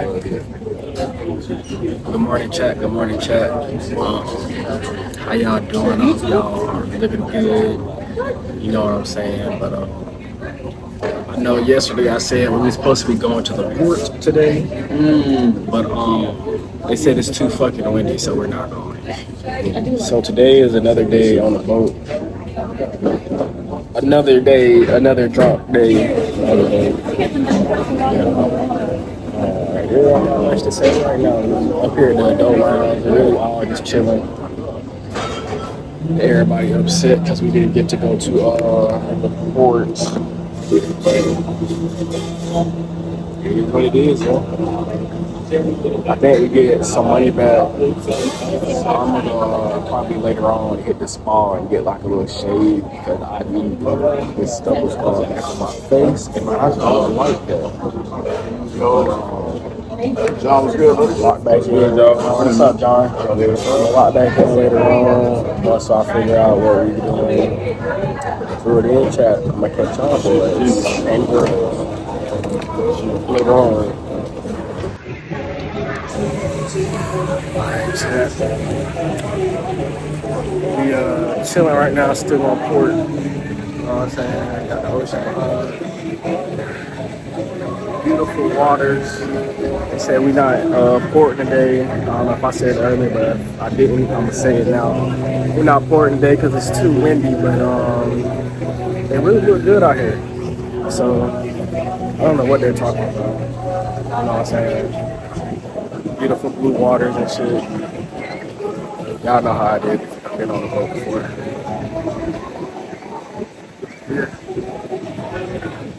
Good morning, chat. Good morning, chat. How y'all doing? Y'all are living good. You know what I'm saying? But I know yesterday I said we were supposed to be going to the port today, but they said it's too fucking windy, so we're not going. So today is another day on the boat. Another day, another drunk day. Another day. Really don't have much to say right now. Up here at the adult lounge, we're really all just chilling. Everybody upset because we didn't get to go to the port. It is what it is, yo. I think we get some money back. So I'm gonna probably later on hit the spa and get like a little shave because I need this stuff was going back on my face and my eyes don't like that. John was good, buddy. Lock back in, John. What's up, John? Lock back in later on once I figure out what we're doing. Through it in chat, I'm gonna catch y'all boys and girls later on. Alright, chat. We chilling right now, still on port. You know what I'm saying? Got the ocean behind. Beautiful waters. They said we not porting today. I don't know if I said it earlier, but if I didn't, I'm gonna say it now. We're not porting today because it's too windy, but they really look good out here. So I don't know what they're talking about. You know what I'm saying? Beautiful blue waters and shit. Y'all know how I did. I've been on the boat before. Yeah.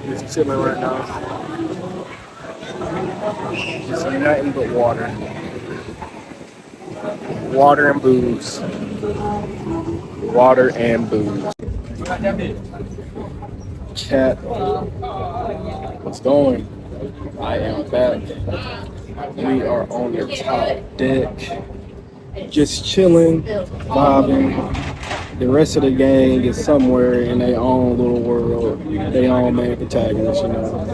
Just chilling right now. Just nothing but water. Water and booze. Water and booze. Chat. What's going? I am back. We are on the top deck. Just chilling, vibing. The rest of the gang is somewhere in their own little world, their own main protagonist, you know.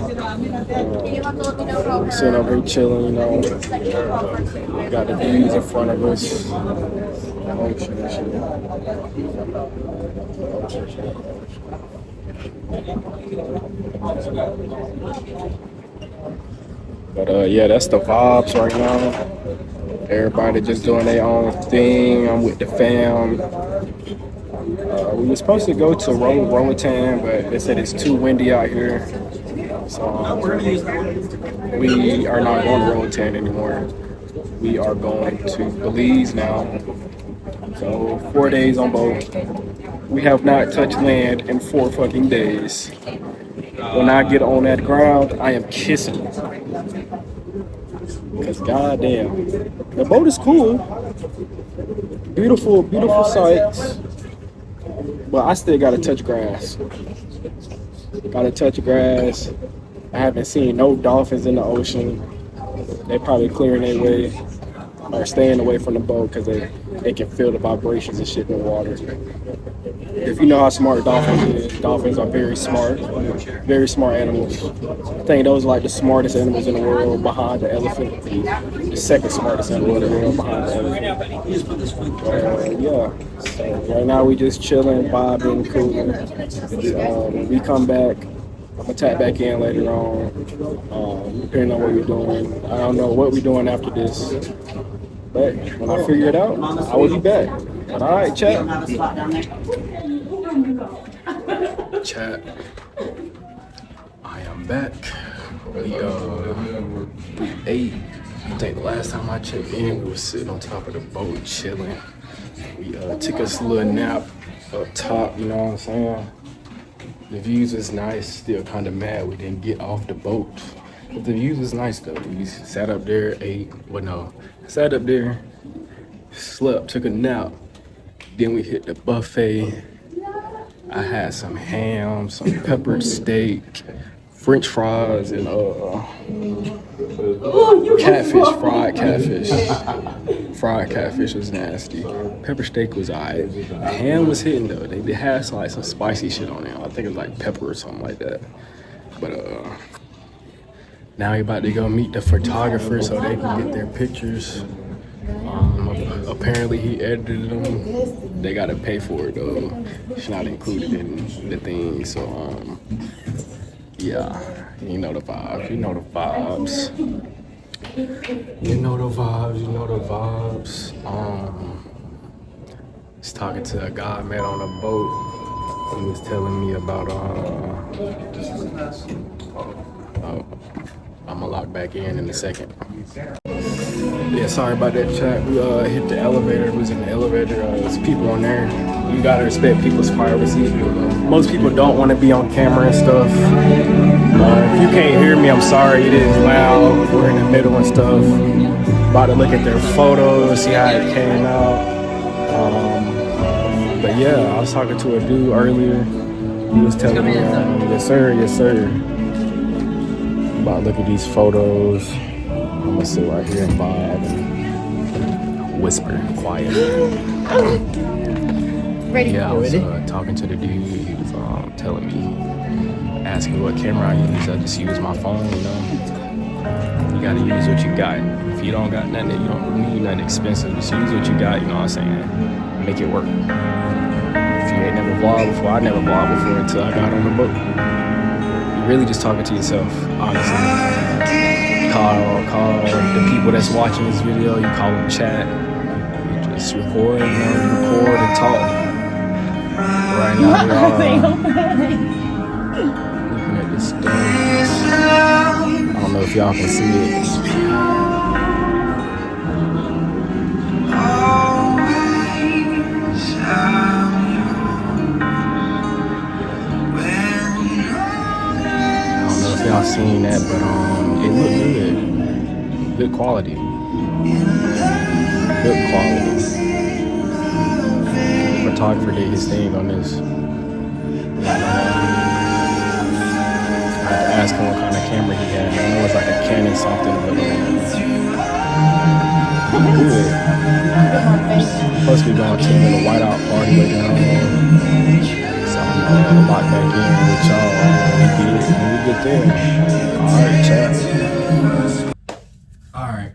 We're sitting over here chilling, you know. Got the views in front of us. Ocean and shit. But yeah, that's the vibes right now. Everybody just doing their own thing. I'm with the fam. We were supposed to go to Roatan, but they said it's too windy out here. So we are not going to Roatan anymore. We are going to Belize now. So 4 days on boat. We have not touched land in 4 fucking days. When I get on that ground, I am kissing it. Because goddamn, the boat is cool. Beautiful, beautiful sights. But I still gotta touch grass. Gotta touch grass. I haven't seen no dolphins in the ocean. They probably clearing their way or staying away from the boat because they can feel the vibrations and shit in the water. If you know how smart dolphins is, dolphins are very smart animals. I think those are like the smartest animals in the world behind the elephant. The second smartest animal in the world behind the elephant. Yeah. So right now we just chilling, vibing, cooling. When we come back, I'm gonna tap back in later on, depending on what we're doing. I don't know what we're doing after this, but when I figure it out, I will be back. But all right, chat. Chat. I am back. We ate. I think the last time I checked in, we were sitting on top of the boat chilling. We took us a little nap up top. You know what I'm saying? The views is nice. Still kind of mad we didn't get off the boat. But the views is nice though. We sat up there, ate. Well, no, sat up there, slept, took a nap. Then we hit the buffet. I had some ham, some peppered steak, French fries, and catfish, fried catfish. Fried catfish was nasty. Pepper steak was alright. The ham was hitting though. They had like some spicy shit on it. I think it was like pepper or something like that. But Now he about to go meet the photographer so they can get their pictures. Apparently he edited them. They gotta pay for it though. It's not included in the thing. So yeah, you know the vibes. You know the vibes. You know the vibes. You know the vibes. Was talking to a guy I met on a boat. He was telling me about I'm gonna lock back in a second. Yeah, sorry about that, chat. We hit the elevator. We was in the elevator. There's people on there. You gotta respect people's privacy. Most people don't want to be on camera and stuff. If you can't hear me, I'm sorry. It is loud. We're in the middle and stuff. About to look at their photos, see how it came out. But yeah, I was talking to a dude earlier. He was telling me, yes sir, yes sir. About to look at these photos. I'm gonna sit right here and vibe and whisper quietly. Ready? Yeah, I was talking to the dude. He was telling me, asking what camera I use. I just use my phone, you know. You gotta use what you got. If you don't got nothing, you don't need nothing expensive. Just use what you got, you know what I'm saying? Make it work. If you ain't never vlogged before, I never vlogged before until I got on the boat. You're really just talking to yourself, honestly. Call the people that's watching this video, you call them chat. You just record, you know, you record and talk. Right now we are looking at this thing. I don't know if y'all can see it. I don't know if y'all seen that, but it looked good. Good quality. Good quality. The photographer did his thing on this. I had to ask him what kind of camera he had. I know it's like a Canon something, but good. Plus we going to a whiteout party later on. So I'm gonna lock back in with y'all when we get there. Alright, chat. Alright,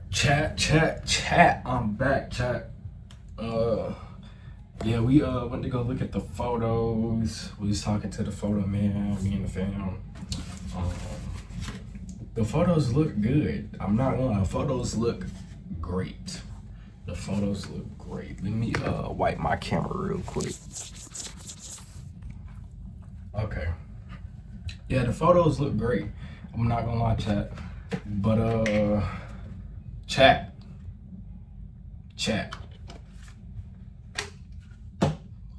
chat. I'm back, chat. Yeah, we went to go look at the photos. We was talking to the photo man, me and the fam. The photos look good. I'm not gonna lie, the photos look great. The photos look great. Let me wipe my camera real quick. Okay. Yeah, the photos look great. I'm not gonna lie, chat. But chat.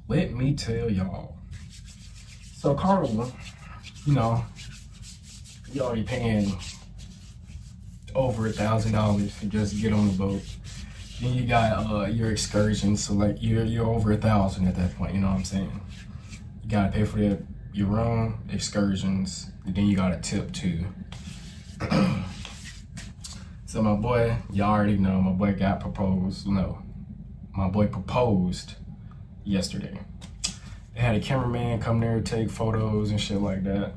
Let me tell y'all. So Carnival, you know, you already paying over $1,000 to just get on the boat. Then you got your excursions, so like you're over 1,000 at that point. You know what I'm saying? You gotta pay for your room, excursions, and then you gotta tip too. So my boy, y'all already know, my boy got proposed. No, my boy proposed yesterday. They had a cameraman come there, take photos and shit like that.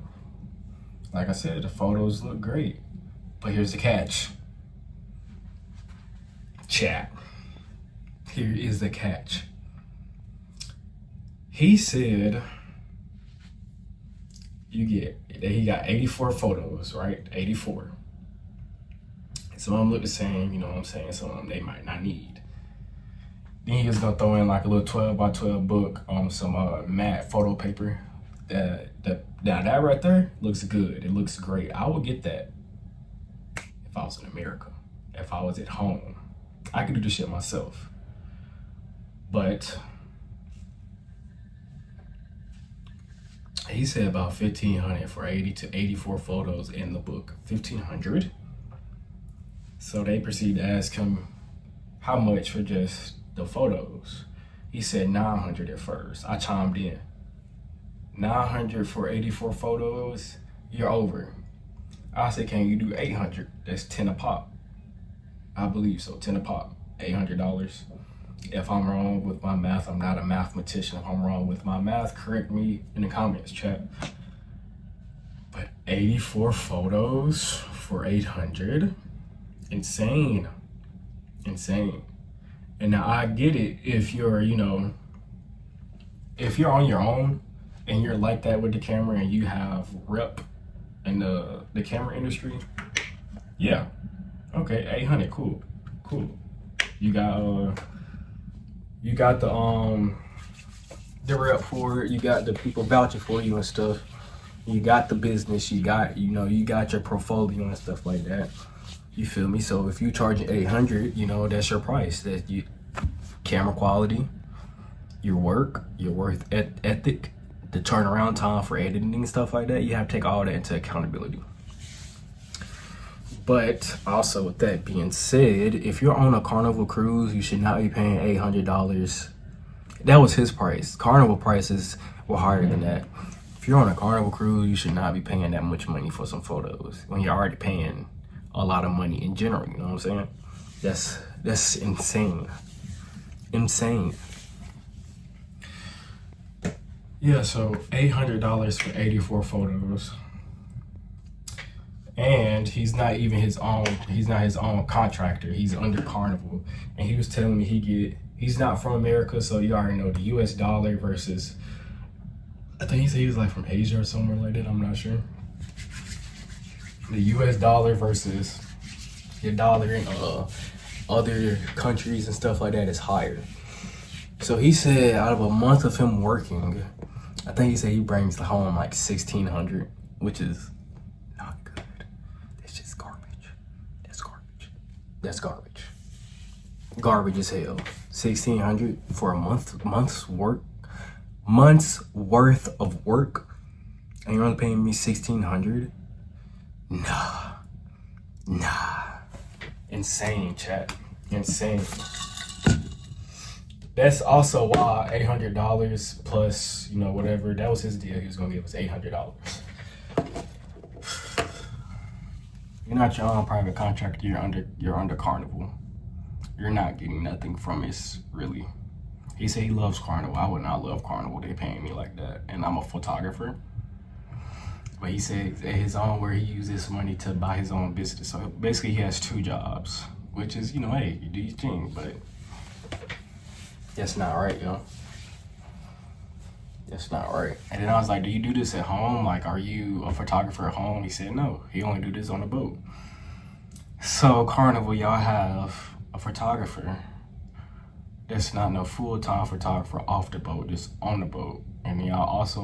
Like I said, the photos look great. But here's the catch. Chat. Here is the catch. He said he got 84 photos, right? 84. Some of them look the same, you know what I'm saying? Some of them they might not need. Then he was gonna throw in like a little 12 by 12 book on some matte photo paper. That right there looks good. It looks great. I would get that if I was in America. If I was at home, I could do this shit myself. But he said about $1,500 for 80 to 84 photos in the book. $1,500. So they proceeded to ask him how much for just the photos. He said $900 at first. I chimed in. $900 for 84 photos, you're over. I said, can you do 800? That's 10 a pop. I believe so, 10 a pop, $800. If I'm wrong with my math, I'm not a mathematician. If I'm wrong with my math, correct me in the comments, chat. But 84 photos for 800. Insane. And now I get it if you're, if you're on your own and you're like that with the camera and you have rep in the camera industry. Yeah. Okay, 800, cool. You got the rep for it, you got the people vouching for you and stuff. You got the business, you got your portfolio and stuff like that. You feel me? So if you charging 800, that's your price. That you camera quality, your work, your work ethic, the turnaround time for editing and stuff like that. You have to take all that into accountability. But also with that being said, if you're on a Carnival cruise, you should not be paying $800. That was his price. Carnival prices were higher than that. If you're on a Carnival cruise, you should not be paying that much money for some photos when you're already paying a lot of money in general. You know what I'm saying? That's insane. Yeah, so $800 for 84 photos. And he's not his own contractor. He's under Carnival. And he was telling me he's not from America, so you already know the US dollar versus, I think he said he was like from Asia or somewhere like that, I'm not sure. The US dollar versus your dollar in other countries and stuff like that is higher. So he said out of a month of him working, I think he said he brings home like 1,600, which is not good. That's just garbage. That's garbage. Garbage as hell. 1,600 for a month's worth of work, and you're only paying me 1,600? Nah. Insane, chat. Insane. That's also why $800 plus, whatever, that was his deal. He was gonna give us $800. You're not your own private contractor. You're under Carnival. You're not getting nothing from us, really. He said he loves Carnival. I would not love Carnival. They paying me like that, and I'm a photographer. But he said at his own, where he uses this money to buy his own business. So basically, he has 2 jobs, which is, hey, you do your thing, but that's not right, That's not right. And then I was like, do you do this at home? Like, are you a photographer at home? He said, no, he only do this on the boat. So Carnival, y'all have a photographer that's not no full-time photographer off the boat, just on the boat. And y'all also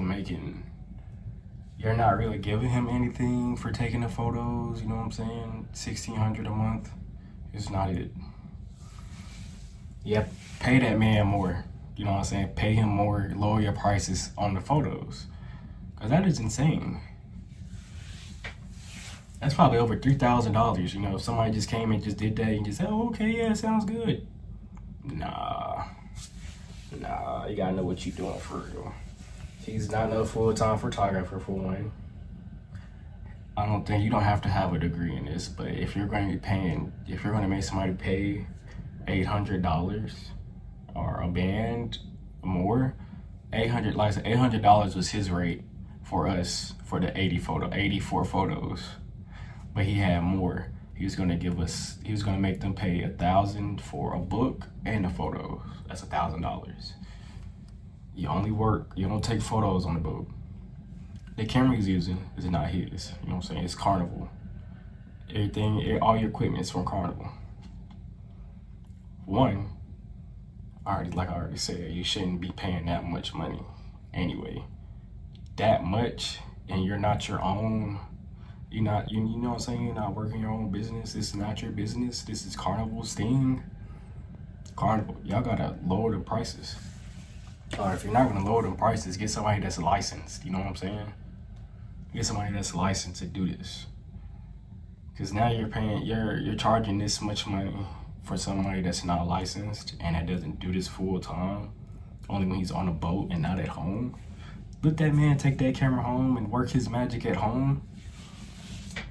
you're not really giving him anything for taking the photos, you know what I'm saying? $1,600 a month is not it. Yeah, pay that man more. You know what I'm saying? Pay him more, lower your prices on the photos. Cause that is insane. That's probably over $3,000, if somebody just came and just did that and just said, oh, okay, yeah, sounds good. Nah, you gotta know what you're doing for real. He's not no full-time photographer for one. I don't think, you don't have to have a degree in this, but if you're going to make somebody pay $800 or a band more, $800 was his rate for us for the 84 photos. But he had more. He was gonna make them pay $1,000 for a book and the photos. That's $1,000. You only work, you don't take photos on the boat. The camera he's using is not his. You know what I'm saying? It's Carnival. All your equipment is from Carnival. One, like I already said, you shouldn't be paying that much money anyway. That much, and you're not your own. You know what I'm saying? You're not working your own business. This is not your business. This is Carnival's thing. Carnival, y'all gotta lower the prices. Or if you're not gonna lower them prices, get somebody that's licensed. You know what I'm saying? Get somebody that's licensed to do this. Cause now you're charging this much money for somebody that's not licensed and that doesn't do this full time, only when he's on a boat and not at home. Let that man take that camera home and work his magic at home.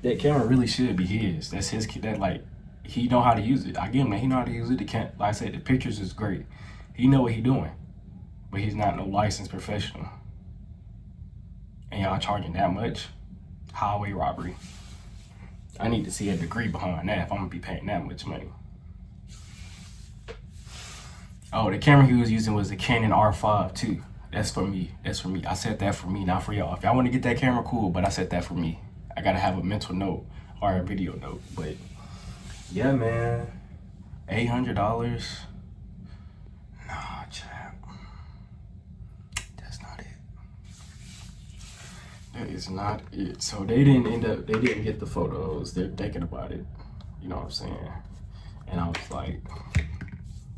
That camera really should be his. That's his. He know how to use it. I give him that. He know how to use it. Like I said, the pictures is great. He know what he doing, but he's not no licensed professional. And y'all charging that much? Highway robbery. I need to see a degree behind that if I'm gonna be paying that much money. Oh, the camera he was using was the Canon R5 too. That's for me. That's for me. I said that for me, not for y'all. If y'all want to get that camera, cool. But I said that for me. I gotta have a mental note or a video note. But yeah, man, $800. Nah, chap. That's not it. That is not it. So they didn't get the photos. They're thinking about it. You know what I'm saying? And I was like,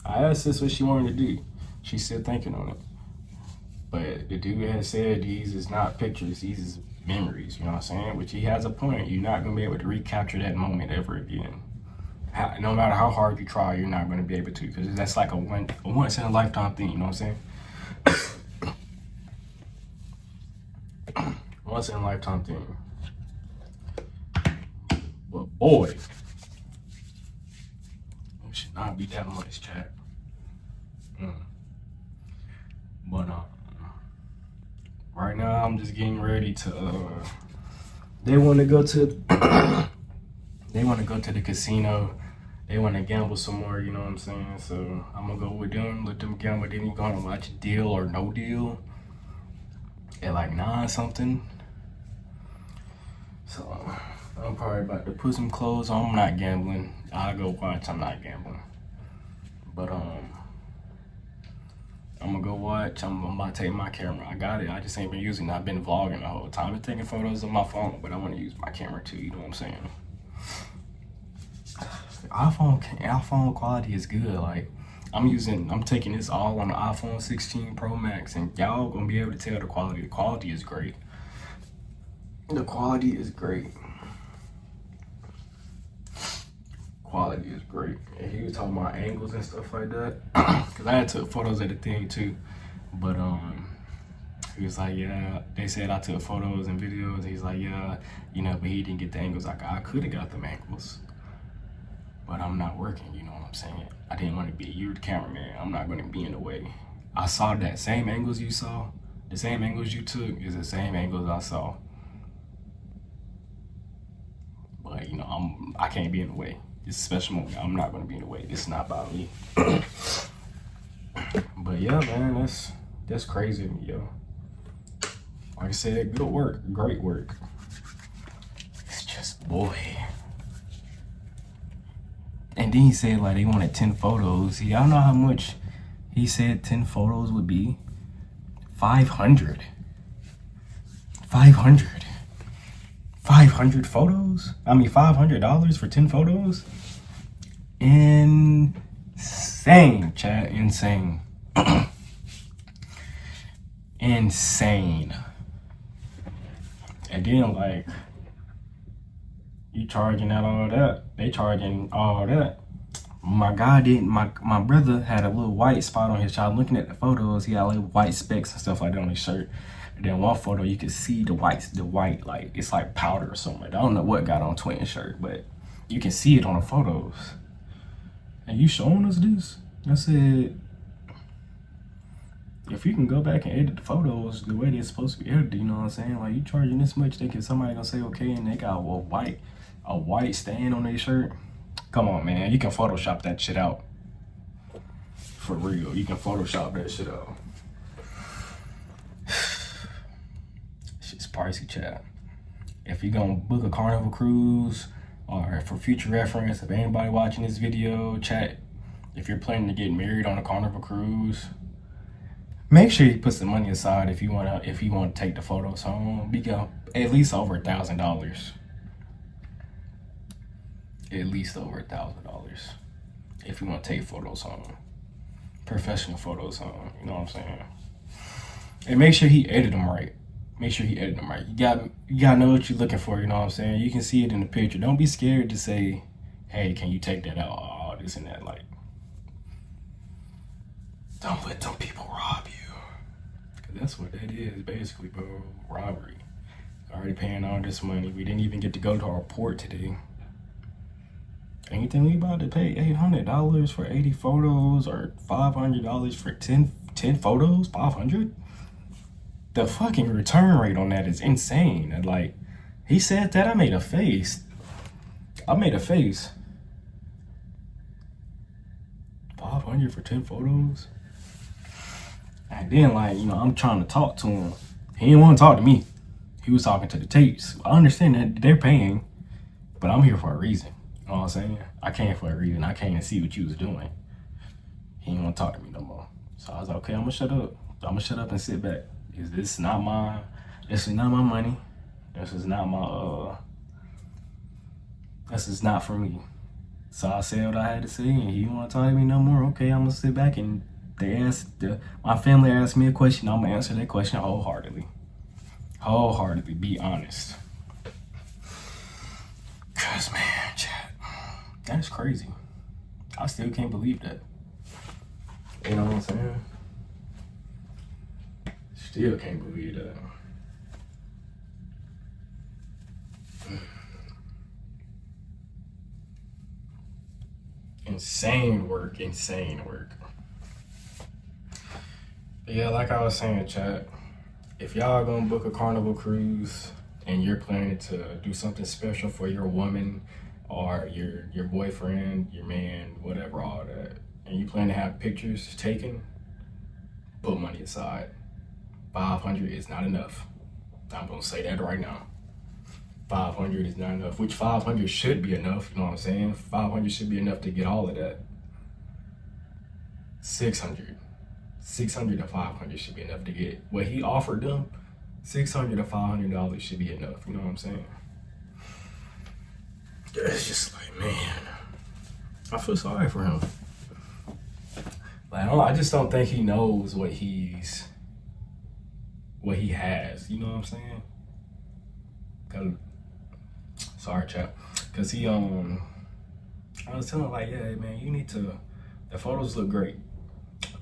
I asked sis what she wanted to do. She's still thinking on it. But the dude had said these is not pictures, these is memories, you know what I'm saying? Which he has a point. You're not gonna be able to recapture that moment ever again. No matter how hard you try, you're not gonna be able to, because that's like a once in a lifetime thing, you know what I'm saying? Once in a lifetime thing. But boy, it should not be that much, chat. But right now I'm just getting ready to they want to go to the casino. They want to gamble some more, you know what I'm saying? So I'm gonna go with them, let them gamble. Then we gonna watch Deal or No Deal at like 9 something. So I'm probably about to put some clothes on. I'm not gambling. I'll go watch. I'm not gambling. But I'm gonna go watch. I'm about to take my camera. I got it. I just ain't been using it. I've been vlogging the whole time. I've been taking photos on my phone, but I want to use my camera too. You know what I'm saying? iPhone quality is good. Like I'm taking this all on the iPhone 16 Pro Max, and y'all gonna be able to tell the quality. The quality is great. The quality is great. Quality is great. And he was talking about angles and stuff like that. Cause I had took photos of the thing too. But he was like, yeah, they said I took photos and videos. He's like, yeah, you know, but he didn't get the angles. Like, I could have got them angles, but I'm not working, you know what I'm saying? I didn't want to be, you're the cameraman. I'm not gonna be in the way. I saw that same angles you saw, the same angles you took is the same angles I saw. But you know, I can't be in the way. It's a special moment. I'm not gonna be in the way. This is not about me. But yeah, man, that's crazy to me, yo. Like I said, good work, great work. It's just, boy. And then he said like they wanted 10 photos. Y'all know how much he said 10 photos would be? 500. 500 photos? I mean, $500 for 10 photos? Insane, chat, insane. Insane. And then like, you charging out all that, they charging all that. My guy didn't, my brother had a little white spot on his child. Looking at the photos, he had like white specks and stuff like that on his shirt. And then one photo, you can see the white, like, it's like powder or something. I don't know what got on Twin shirt, but you can see it on the photos. And you showing us this? I said, if you can go back and edit the photos the way they're supposed to be edited, you know what I'm saying? Like, you charging this much, somebody gonna say okay, and they got a white stain on their shirt. Come on, man, you can Photoshop that shit out. For real, you can Photoshop that shit out. Shit's pricey, chat. If you're gonna book a Carnival cruise, or for future reference, if anybody watching this video, chat, if you're planning to get married on a Carnival cruise, make sure you put some money aside if you want to take the photos home. Be at least over $1,000. At least over $1,000 if you want to take photos home, professional photos home. You know what I'm saying? And make sure he edited them right. Make sure he edited them right. You gotta know what you're looking for. You know what I'm saying? You can see it in the picture. Don't be scared to say, "Hey, can you take that out?" All this and that. Like, don't let them people rob you. Cause that's what that is, basically, bro. Robbery. Already paying all this money. We didn't even get to go to our port today. Anything we about to pay $800 for 80 photos or $500 for 10 photos? 500? The fucking return rate on that is insane. And like, he said that, I made a face. I made a face. 500 for 10 photos? And then, like, you know, I'm trying to talk to him. He didn't want to talk to me. He was talking to the tapes. I understand that they're paying, but I'm here for a reason. You know what I'm saying? I came for a reason. I came to see what you was doing. He didn't want to talk to me no more. So I was like, okay, I'm gonna shut up. I'm gonna shut up and sit back. Because this is not my money. This is not my, this is not for me. So I said what I had to say, and he didn't want to talk to me no more. Okay, I'm gonna sit back, and my family asked me a question. I'm gonna answer that question wholeheartedly. Wholeheartedly, be honest. Cause man, chat, that is crazy. I still can't believe that. You know what I'm saying? Still can't believe that. Insane work. Yeah, like I was saying, chat, if y'all gonna book a Carnival cruise and you're planning to do something special for your woman or your boyfriend, your man, whatever, all that, and you plan to have pictures taken, put money aside. 500 is not enough. I'm gonna say that right now. 500 is not enough, which 500 should be enough, you know what I'm saying? 500 should be enough to get all of that. 600 to 500 should be enough to get what he offered them. $600 to $500 should be enough, you know what I'm saying? It's just like, man, I feel sorry for him. Like, I just don't think he knows what he has, you know what I'm saying? Sorry, chap. Cause he I was telling him, like, yeah, man, you need to. The photos look great.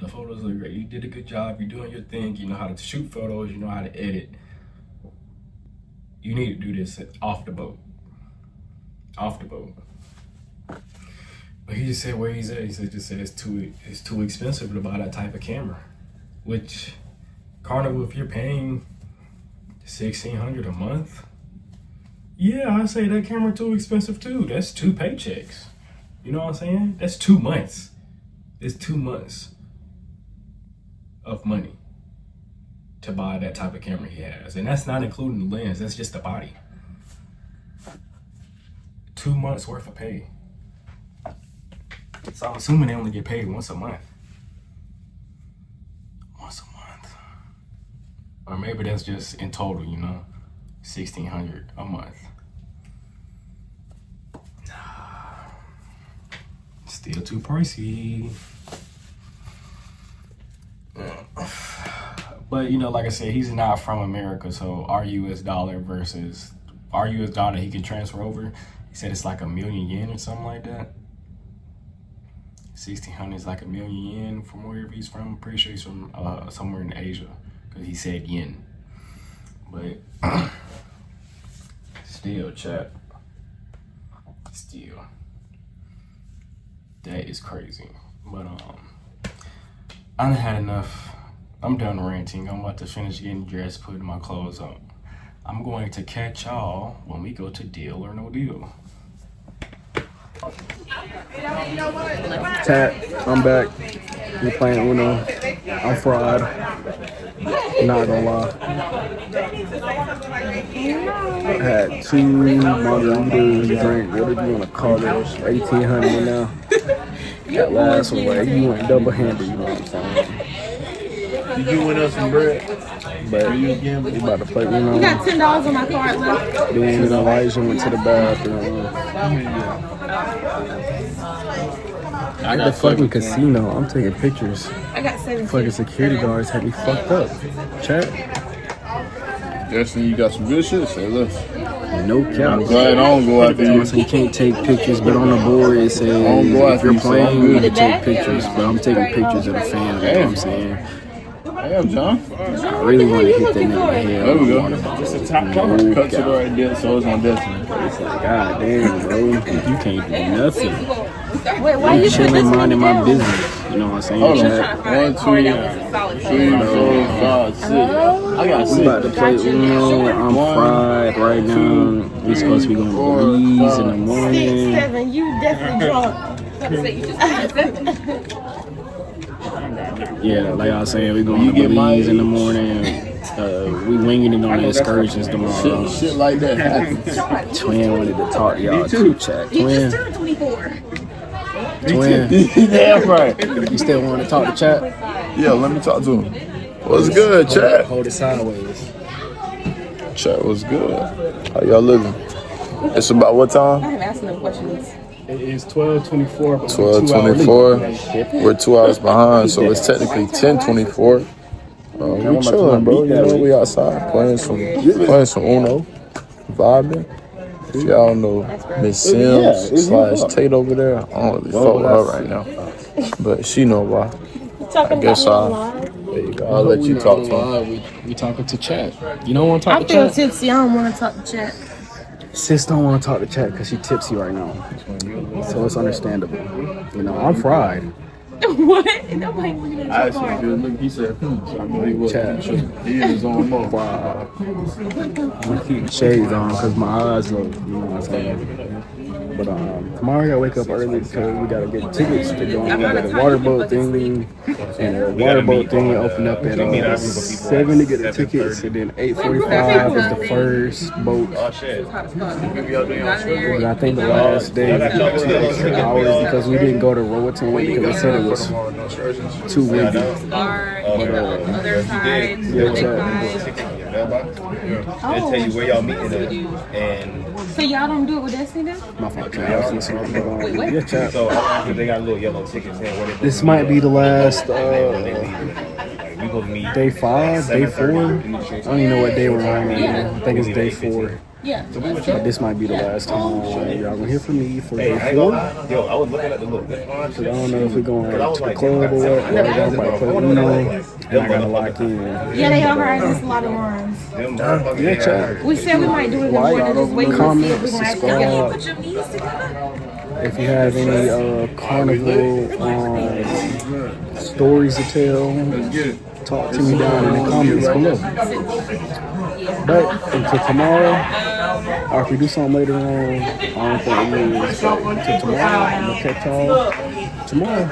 You did a good job. You're doing your thing. You know how to shoot photos. You know how to edit. You need to do this off the boat. But he just said where he's at. He said it's too expensive to buy that type of camera. Which Carnival, if you're paying $1,600 a month. Yeah, I say that camera too expensive too. That's 2 paychecks. You know what I'm saying? That's 2 months. It's 2 months of money to buy that type of camera he has. And that's not including the lens, that's just the body. 2 months worth of pay. So I'm assuming they only get paid once a month. Or maybe that's just in total, you know, $1,600 a month. Still too pricey. But you know, like I said, he's not from America, so our US dollar versus our US dollar he can transfer over. He said it's like 1,000,000 yen or something like that. 1,600 is like 1,000,000 yen from wherever he's from. I'm pretty sure he's from somewhere in Asia, because he said yen. But still, chat. Still. That is crazy. But I done had enough. I'm done ranting. I'm about to finish getting dressed, putting my clothes on. I'm going to catch y'all when we go to Deal or No Deal. Chat, I'm back. We playing Uno. I'm fried. Not gonna lie. I had 2 margaritas, drink, whatever you wanna call it. 1,800 now. That last one, like, you went double-handed, you know what I'm saying? Did you win us some bread? But we about to play Uno. You got $10 on my card left. Then Elijah went to the bathroom. I got the fucking casino. I'm taking pictures. I got 7. Fucking security guards had me fucked up. Chat. Justin, you got some good shit, say less. No cap. I'm glad I don't go out there. So you can't take pictures, but on the board it says if you're playing, you can take pictures. But I'm taking pictures of the fans, you know what I'm saying? Damn, John. I really want to hit that nigga in the head. There we go. Just a top cover. Cut to the right there, so it's on Destiny. It's like, god damn, bro. You can't do nothing. Wait, why I'm you chilling, minding my business. You know what I'm saying? Hold on. Chat. 1, 2, 3, 4, 5, 6. I got We about to 6. play Uno. I'm fried right now. We supposed to be going to Belize in the 6, morning. 7. You definitely drunk. Yeah, like I was saying, we going You to get Belize in the my- morning. We winging it on the excursions tomorrow. Shit like that happens. Twin wanted to talk to y'all too, chat. Twin, 24. twin, Damn right. you still want to talk to chat? Yeah, let me talk to him. What's good, chat? Hold it sideways. Chat, what's good? How y'all living? It's about what time? I'm asking them questions. It is 12:24. 12:24. We're 2 hours behind, so it's technically 10:24. We chilling, bro. You know, we outside playing some Uno, vibing. If y'all know Miss Sims / Tate over there, I don't really fuck with her right now, but she know why. I guess there you go. I'll let you talk to him. We talking to chat. You don't want to I talk to feel chat? tipsy. I don't want to talk to chat. Sis don't want to talk to chat because she tipsy right now. So it's understandable. You know, I'm fried. What? Nobody looking at I your car. actually look. He said, so I know he was. Chat. He is his own mode. Wow. I'm keeping shades on because my eyes low. You know what I'm saying? But tomorrow I gotta wake up early because we gotta get tickets to go on the water boat thing. And the water boat thing opened up at 7 to get the tickets, and then 8:45 is the first boat. And I think the last day we took 2 extra hours because we didn't go to Roatan because they said it was too windy. Other side. Yeah, chat. They'll tell you where y'all meeting at, and So y'all don't do it with Destiny then? My fault, chat. I was listening to the yeah, chat. so they got little yellow tickets saying where they This might be the last like we supposed to meet. day 5, day 4. I don't even know what day we're on right now. I think it's day 4. Yeah. But this might be the last time y'all gonna hear from me for Hey, day I ain't 4. gonna lie. Yo, I was looking at the look. Cause I don't know if we're going to the club or what. Or we're gonna play Uno, and I gotta lock in. Yeah, they all heard us a lot of runs. Yeah, chat. We said we might do it in the morning. Just wait and see Comment, if we can actually subscribe. put your knees together. If you have any carnival stories to tell, talk to me down in the comments below. But until tomorrow, or if we do something later on, I don't think we will. Until tomorrow, I'm gonna catch y'all tomorrow.